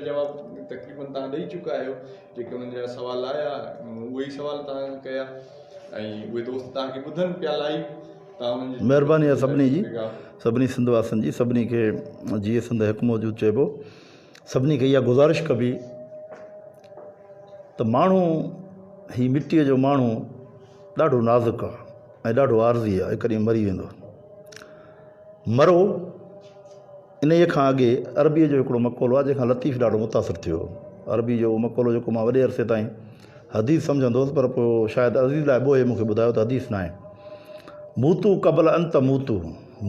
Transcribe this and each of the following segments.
जवाब तक़रीबन तव्हां ॾेई चुका आहियो जेके उन्हनि जा सवाल आया उहे ई सवाल तव्हां कया ऐं उहे दोस्त तव्हांखे ॿुधनि पिया लाइव महिरबानी आहे सभिनी जी, सभिनी सिंध वासियुनि जी, सभिनी खे जीअं सिंध हिकु मौजूदु चइबो, सभिनी खे इहा गुज़ारिश कबी त माण्हू ही मिटीअ जो माण्हू ॾाढो नाज़ुक आहे ऐं ॾाढो आर्ज़ी आहे, हिकु ॾींहुं मरी वेंदो। मरो इन खां अॻे अरबीअ जो हिकिड़ो मक़ौलो आहे जंहिंखां लतीफ़ ॾाढो मुतासिर थियो। अरबी जो मक़ौलो जेको मां वॾे अरसे ताईं हदीस सम्झंदो हुउसि, पर पोइ शायदि अज़ीज़ लाइ ॿोए मूंखे ॿुधायो त हदीस न आहे। मूतू क़बल अंत मूतू,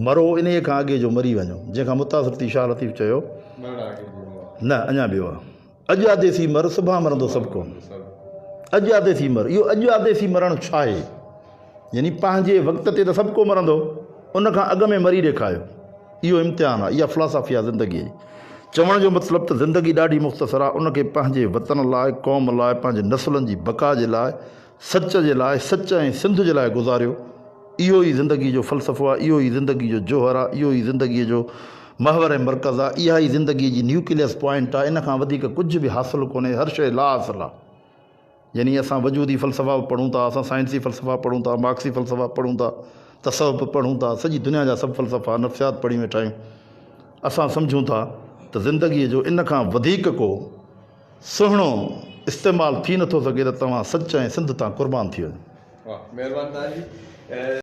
मरो इन खां अॻे जो मरी वञो, जंहिंखां मुतासिर थी शाह लतीफ़ चयो न अञा ॿियो आहे। अॼु आदेसी मर सुभाणे मरंदो सभु को। अॼु आदेसी मर, इहो अॼु आदेसी मरणु छा आहे? यानी पंहिंजे वक़्त ते त सभु को मरंदो, उनखां अॻु में मरी ॾेखारियो। इहो इम्तिहान आहे, इहा फ़िलासफ़ी आहे ज़िंदगीअ जी। चवण जो मतिलबु त ज़िंदगी ॾाढी मुख़्तसर आहे, उनखे पंहिंजे वतन लाइ, क़ौम लाइ, पंहिंजे नसलनि जी बका जे लाइ, सच जे लाइ, सच ऐं सिंध जे लाइ गुज़ारियो। इहो ई ज़िंदगी जो फ़लसफ़ो आहे, इहो ई ज़िंदगी जो जोहर आहे, इहो ई ज़िंदगीअ जो महवर ऐं मर्कज़ आहे, इहा ई ज़िंदगीअ जी न्यूक्लियस पॉइंट आहे। इन खां वधीक कुझु बि हासिलु कोन्हे, हर शइ लाहासिलु आहे। यानी असां वजूदी फ़लसफ़ा पढ़ूं था, असां साइंसी फ़लसफ़ा पढ़ूं था, मार्क्सी फ़लसफ़ा पढ़ूं था, तसव्वुफ़ पढ़ूं था, सॼी दुनिया जा सभु फ़लसफ़ा नफ़्सियात पढ़ी वेठा आहियूं। असां सम्झूं था त ज़िंदगीअ जो इन खां वधीक को सुहिणो इस्तेमालु थी नथो सघे त तव्हां सच ऐं सिंध तां क़ुर्बान थी वञो। महिरबानी तव्हांजी।